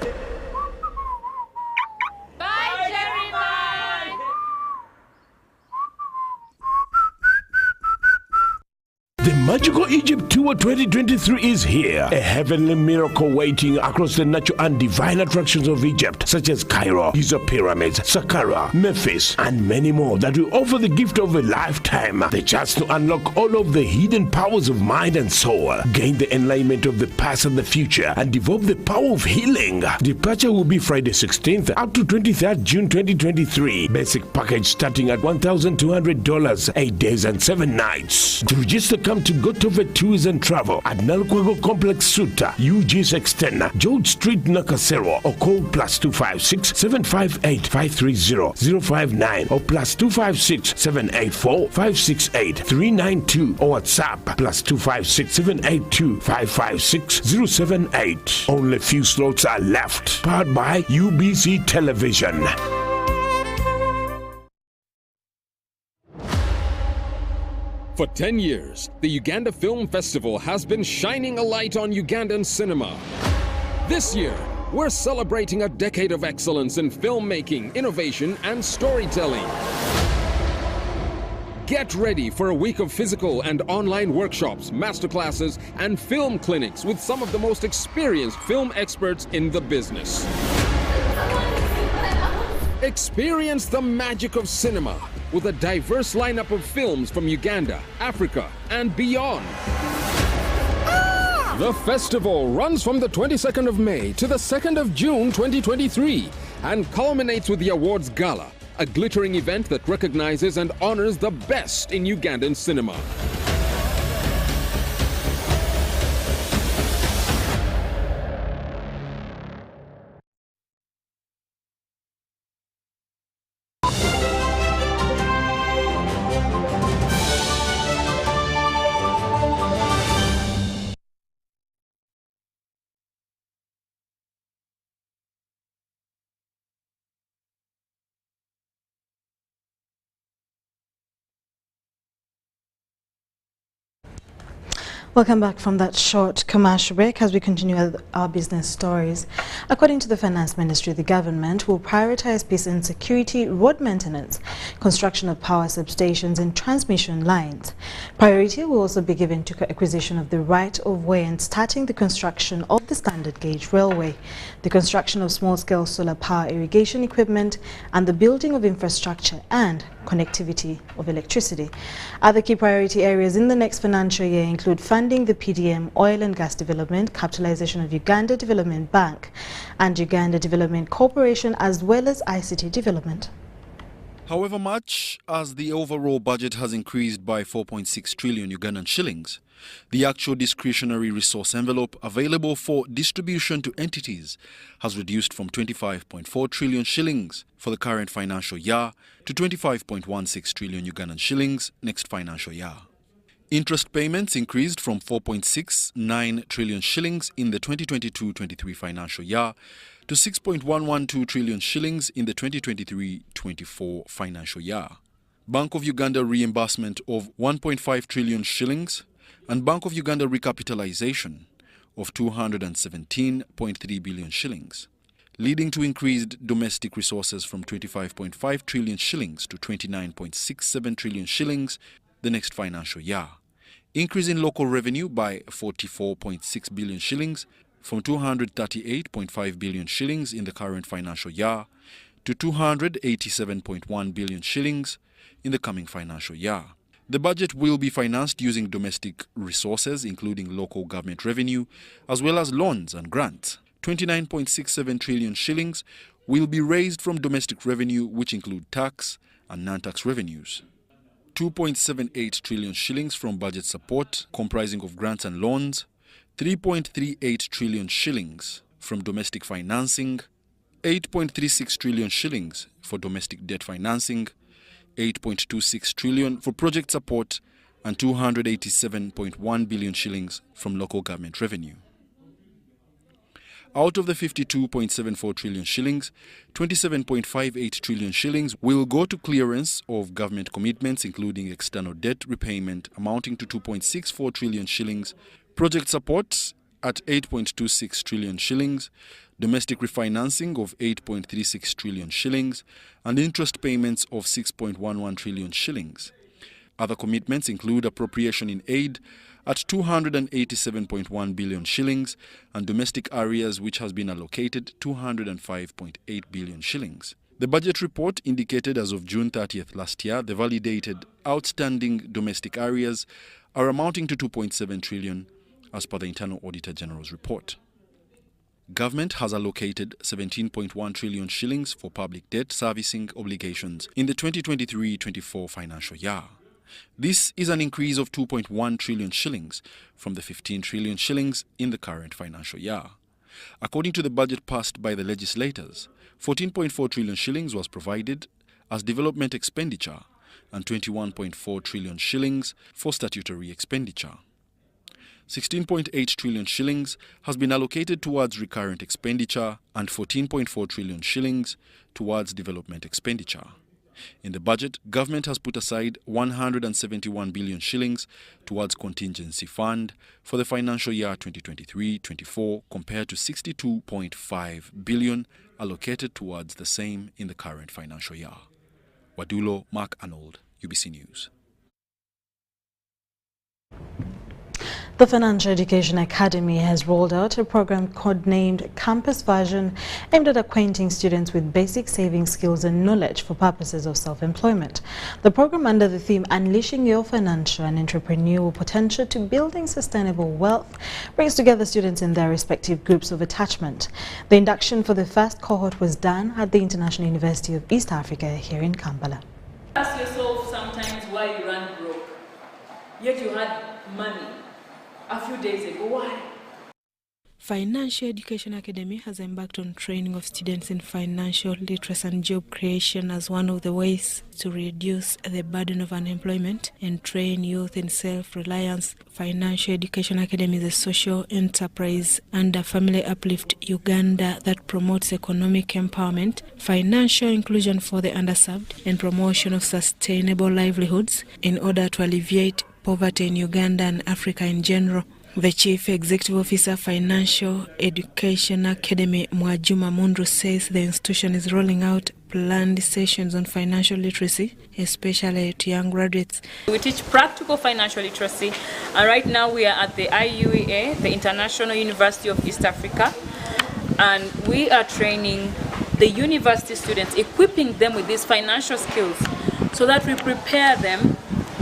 The Magical Egypt Tour 2023 is here. A heavenly miracle waiting across the natural and divine attractions of Egypt, such as Cairo, Giza Pyramids, Saqqara, Memphis, and many more that will offer the gift of a lifetime. The chance to unlock all of the hidden powers of mind and soul, gain the enlightenment of the past and the future, and develop the power of healing. Departure will be Friday 16th up to 23rd June 2023. Basic package starting at $1,200, 8 days and 7 nights. To register, come to Gotove Tours and Travel at Nalkwago Complex Suta, UG's Extender, George Street, Nakasero, or call +256 758 530 059 or +256 784 568 392 or WhatsApp +256 782 556 078. Only few slots are left. Powered by UBC Television. For 10 years, the Uganda Film Festival has been shining a light on Ugandan cinema. This year, we're celebrating a decade of excellence in filmmaking, innovation, and storytelling. Get ready for a week of physical and online workshops, masterclasses, and film clinics with some of the most experienced film experts in the business. Experience the magic of cinema with a diverse lineup of films from Uganda, Africa, and beyond. The festival runs from the 22nd of May to the 2nd of June 2023 and culminates with the Awards Gala, a glittering event that recognizes and honors the best in Ugandan cinema. Welcome back from that short commercial break as we continue with our business stories. According to the Finance Ministry, the government will prioritize peace and security, road maintenance, construction of power substations and transmission lines. Priority will also be given to acquisition of the right-of-way and starting the construction of the standard gauge railway, the construction of small-scale solar power irrigation equipment, and the building of infrastructure and connectivity of electricity. Other key priority areas in the next financial year include funding the PDM, oil and gas development, capitalization of Uganda Development Bank and Uganda Development Corporation, as well as ICT development. However much as the overall budget has increased by 4.6 trillion Ugandan shillings, the actual discretionary resource envelope available for distribution to entities has reduced from 25.4 trillion shillings for the current financial year to 25.16 trillion Ugandan shillings next financial year. Interest payments increased from 4.69 trillion shillings in the 2022-23 financial year to 6.112 trillion shillings in the 2023-24 financial year. Bank of Uganda reimbursement of 1.5 trillion shillings and Bank of Uganda recapitalization of 217.3 billion shillings, leading to increased domestic resources from 25.5 trillion shillings to 29.67 trillion shillings the next financial year. Increase in local revenue by 44.6 billion shillings from 238.5 billion shillings in the current financial year to 287.1 billion shillings in the coming financial year. The budget will be financed using domestic resources, including local government revenue, as well as loans and grants. 29.67 trillion shillings will be raised from domestic revenue, which include tax and non-tax revenues. 2.78 trillion shillings from budget support, comprising of grants and loans. 3.38 trillion shillings from domestic financing. 8.36 trillion shillings for domestic debt financing. 8.26 trillion for project support and 287.1 billion shillings from local government revenue. Out of the 52.74 trillion shillings, 27.58 trillion shillings will go to clearance of government commitments, including external debt repayment amounting to 2.64 trillion shillings, project support at 8.26 trillion shillings, domestic refinancing of 8.36 trillion shillings, and interest payments of 6.11 trillion shillings. Other commitments include appropriation in aid at 287.1 billion shillings and domestic areas which has been allocated 205.8 billion shillings. The budget report indicated as of June 30th last year, the validated outstanding domestic areas are amounting to 2.7 trillion as per the Internal Auditor General's report. Government has allocated 17.1 trillion shillings for public debt servicing obligations in the 2023-24 financial year. This is an increase of 2.1 trillion shillings from the 15 trillion shillings in the current financial year. According to the budget passed by the legislators, 14.4 trillion shillings was provided as development expenditure and 21.4 trillion shillings for statutory expenditure. 16.8 trillion shillings has been allocated towards recurrent expenditure and 14.4 trillion shillings towards development expenditure. In the budget, government has put aside 171 billion shillings towards contingency fund for the financial year 2023-24 compared to 62.5 billion allocated towards the same in the current financial year. Wadulo, Mark Arnold, UBC News. The Financial Education Academy has rolled out a program codenamed Campus Version aimed at acquainting students with basic saving skills and knowledge for purposes of self-employment. The program, under the theme Unleashing Your Financial and Entrepreneurial Potential to Building Sustainable Wealth, brings together students in their respective groups of attachment. The induction for the first cohort was done at the International University of East Africa here in Kampala. Ask yourself sometimes why you run broke, yet you had money a few days ago. Why? Financial Education Academy has embarked on training of students in financial literacy and job creation as one of the ways to reduce the burden of unemployment and train youth in self-reliance. Financial Education Academy is a social enterprise under Family Uplift Uganda that promotes economic empowerment, financial inclusion for the underserved, and promotion of sustainable livelihoods in order to alleviate poverty in Uganda and Africa in general. The Chief Executive Officer, Financial Education Academy, Mwajuma Mundru, says the institution is rolling out planned sessions on financial literacy, especially to young graduates. We teach practical financial literacy, and right now we are at the IUEA, the International University of East Africa, and we are training the university students, equipping them with these financial skills so that we prepare them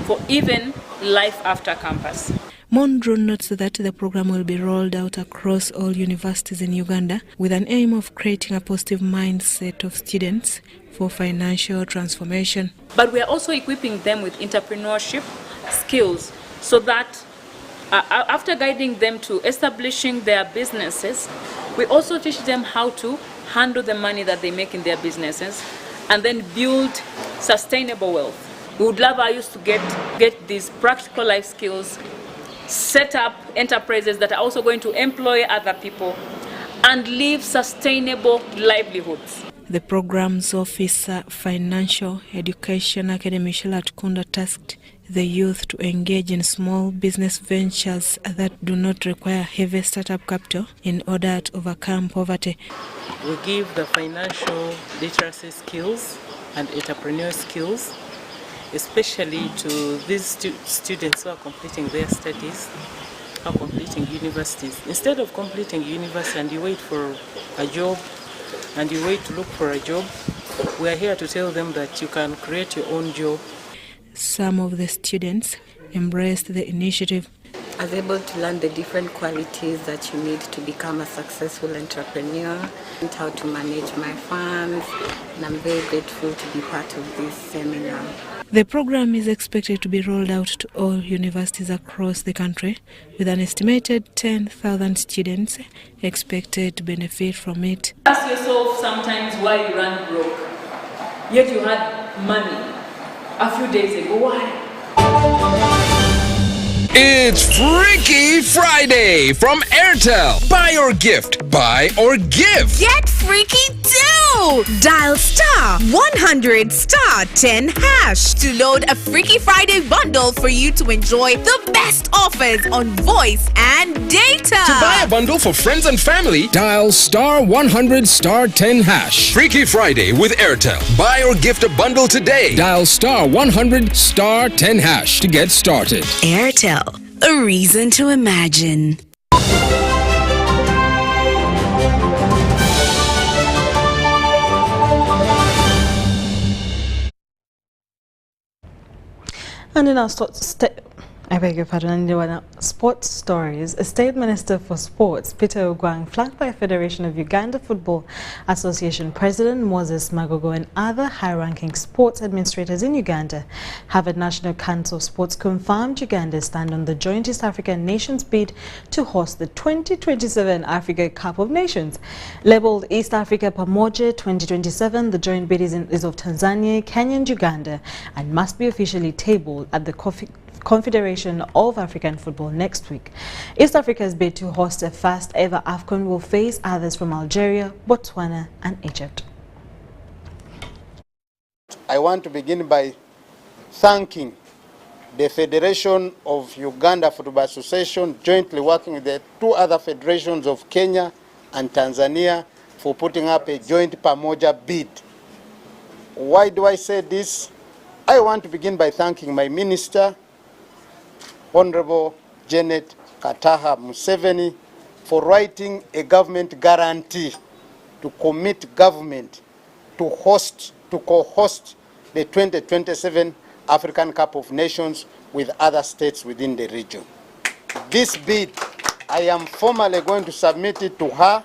for even life after campus. Mondro notes that the program will be rolled out across all universities in Uganda with an aim of creating a positive mindset of students for financial transformation. But we are also equipping them with entrepreneurship skills so that after guiding them to establishing their businesses, we also teach them how to handle the money that they make in their businesses and then build sustainable wealth. We would love our youth to get these practical life skills, set up enterprises that are also going to employ other people, and live sustainable livelihoods. The program's officer, Financial Education Academy, Shalat Kunda, tasked the youth to engage in small business ventures that do not require heavy startup capital in order to overcome poverty. We give the financial literacy skills and entrepreneurial skills, especially to these students who are completing their studies, or completing universities. Instead of completing university and you wait for a job and you wait to look for a job, we are here to tell them that you can create your own job. Some of the students embraced the initiative. I was able to learn the different qualities that you need to become a successful entrepreneur, and how to manage my funds, and I'm very grateful to be part of this seminar. The program is expected to be rolled out to all universities across the country, with an estimated 10,000 students expected to benefit from it. Ask yourself sometimes why you run broke, yet you had money a few days ago. Why? It's Freaky Friday from Airtel. Buy or gift. Buy or give. Get freaky too! Dial *100 *10 hash to load a Freaky Friday bundle for you to enjoy the best offers on voice and data. To buy a bundle for friends and family, dial *100 *10 hash. Freaky Friday with Airtel. Buy or gift a bundle today. Dial *100 *10 hash to get started. Airtel, a reason to imagine. And in our sports stories, a State Minister for Sports, Peter Ogwang, flanked by Federation of Uganda Football Association President Moses Magogo and other high-ranking sports administrators in Uganda, Harvard National Council of Sports confirmed Uganda's stand on the joint East African nations bid to host the 2027 Africa Cup of Nations. Labeled East Africa Pamoja 2027, the joint bid is of Tanzania, Kenya and Uganda and must be officially tabled at the Confederation of African Football next week. East Africa's bid to host a first ever AFCON will face others from Algeria, Botswana and Egypt. I want to begin by thanking the Federation of Uganda Football Association, jointly working with the two other federations of Kenya and Tanzania, for putting up a joint Pamoja bid. Why do I say this? I want to begin by thanking my minister, Honorable Janet Kataha Museveni, for writing a government guarantee to commit government to co-host the 2027 African Cup of Nations with other states within the region. This bid, I am formally going to submit it to her,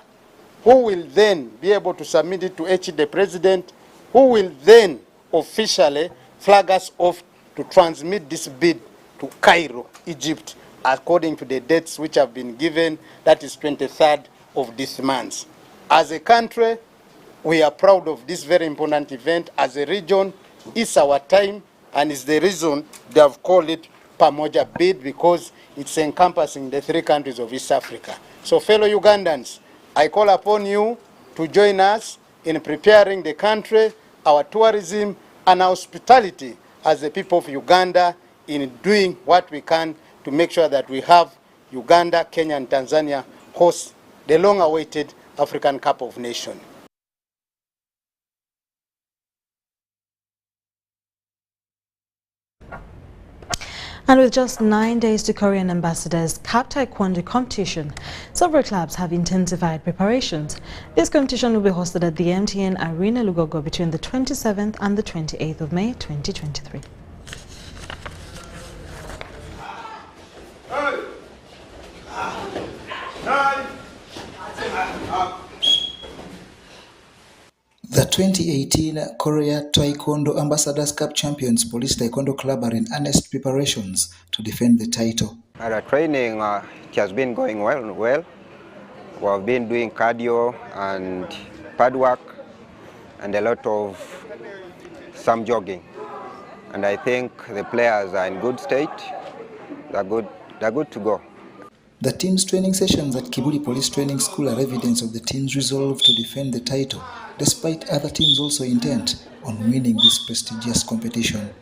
who will then be able to submit it to the President, who will then officially flag us off to transmit this bid to Cairo, Egypt, according to the dates which have been given, that is 23rd of this month. As a country, we are proud of this very important event. As a region, it's our time, and it's the reason they have called it Pamoja bid, because it's encompassing the 3 countries of East Africa. So fellow Ugandans, I call upon you to join us in preparing the country, our tourism, and our hospitality as the people of Uganda in doing what we can to make sure that we have Uganda, Kenya, and Tanzania host the long-awaited African Cup of Nations. And with just 9 days to Korean Ambassador's Cup Taekwondo competition, several clubs have intensified preparations. This competition will be hosted at the MTN Arena Lugogo between the 27th and the 28th of May 2023. The 2018 Korea Taekwondo Ambassadors Cup champions Police Taekwondo Club are in earnest preparations to defend the title. Our training it has been going well. We have been doing cardio and pad work and a lot of some jogging. And I think the players are in good state. They're good to go. The team's training sessions at Kibuli Police Training School are evidence of the team's resolve to defend the title, despite other teams also intent on winning this prestigious competition.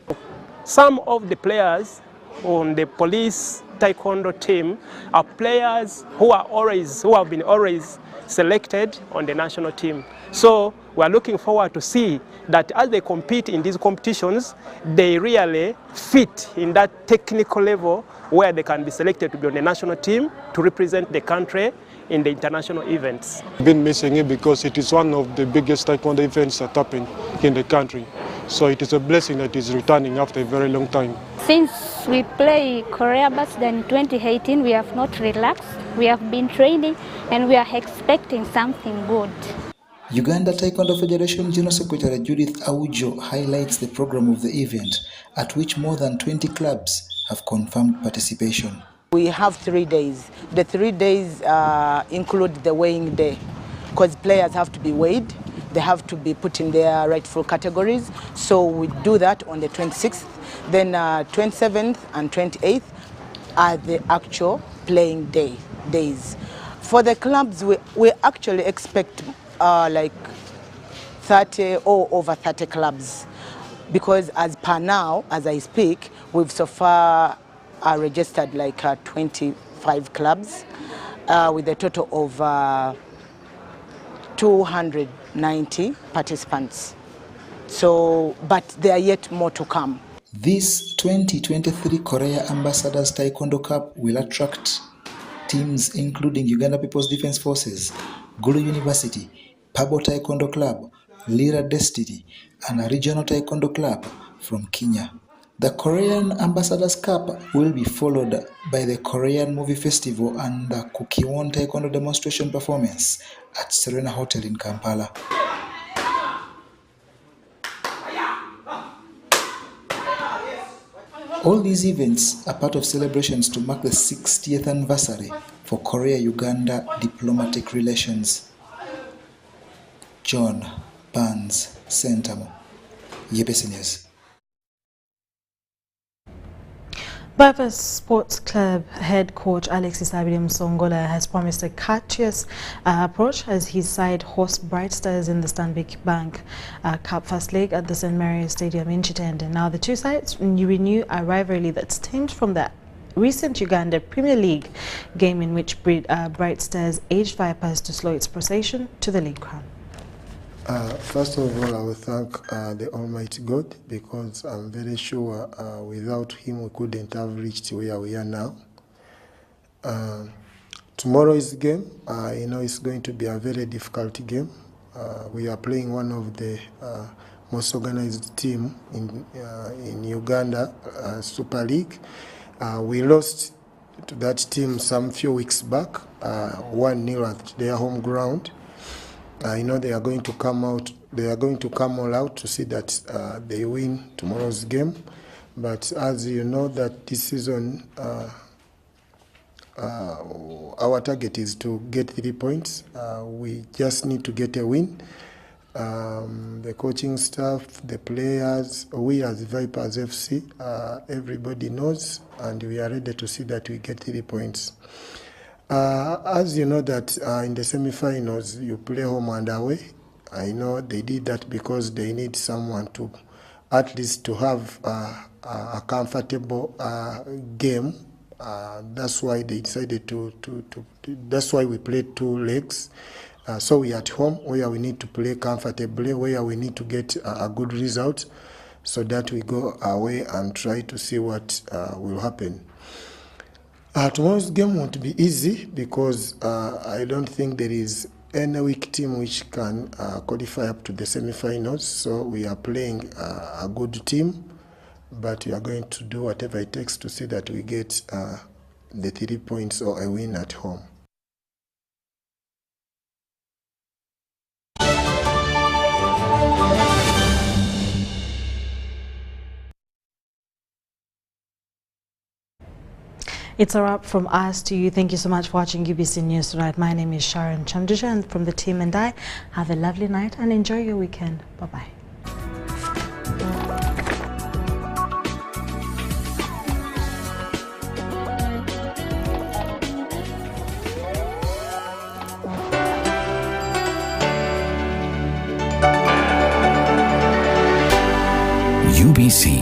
Some of the players on the police taekwondo team are players who have been always selected on the national team. So we are looking forward to see that as they compete in these competitions, they really fit in that technical level where they can be selected to be on the national team to represent the country in the international events. I've been missing it because it is one of the biggest taekwondo events that happen in the country. So it is a blessing that is returning after a very long time. Since we play Korea Ambassador in 2018, we have not relaxed. We have been training and we are expecting something good. Uganda Taekwondo Federation General Secretary Judith Aujo highlights the program of the event, at which more than 20 clubs have confirmed participation. We have 3 days. The 3 days include the weighing day, because players have to be weighed. They have to be put in their rightful categories. So we do that on the 26th. Then 27th and 28th are the actual playing days. For the clubs, we actually expect like 30 or over 30 clubs, because as per now, as I speak, we've so far registered like 25 clubs with a total of 290 participants. So, but there are yet more to come. This 2023 Korea Ambassadors Taekwondo Cup will attract teams including Uganda People's Defense Forces, Gulu University, Pabo Taekwondo Club, Lira Destiny, and a regional Taekwondo club from Kenya. The Korean Ambassadors Cup will be followed by the Korean Movie Festival and the Kukiwon Taekwondo demonstration performance at Serena Hotel in Kampala. All these events are part of celebrations to mark the 60th anniversary for Korea-Uganda diplomatic relations. John Barnes, Sentamo, UBC News. Bifas Sports Club head coach Alexis Abidi-Msongola has promised a courteous approach as his side hosts Bright Stars in the Stanbic Bank Cup First Leg at the St. Mary's Stadium in Chitende. Now the two sides renew a rivalry that stems from the recent Uganda Premier League game in which Bright Stars aged Vipers to slow its procession to the league crown. First of all, I will thank the Almighty God, because I'm very sure without Him we couldn't have reached where we are now. Tomorrow's game, it's going to be a very difficult game. We are playing one of the most organized team in Uganda Super League. We lost to that team some few weeks back, 1-0 at their home ground. I know they are going to come out. They are going to come all out to see that they win tomorrow's game. But as you know, that this season, our target is to get 3 points. We just need to get a win. The coaching staff, the players, we as Vipers FC, everybody knows, and we are ready to see that we get 3 points. As you know that in the semi-finals you play home and away. I know they did that because they need someone to, at least to have a comfortable game. That's why they decided that's why we played 2 legs. So we are at home where we need to play comfortably, where we need to get a good result, so that we go away and try to see what will happen. Tomorrow's game won't be easy because I don't think there is any weak team which can qualify up to the semi-finals. So we are playing a good team, but we are going to do whatever it takes to see that we get the 3 points or a win at home. It's a wrap from us to you. Thank you so much for watching UBC News Tonight. My name is Sharon Chandusha, and from the team and I, have a lovely night and enjoy your weekend. Bye-bye. UBC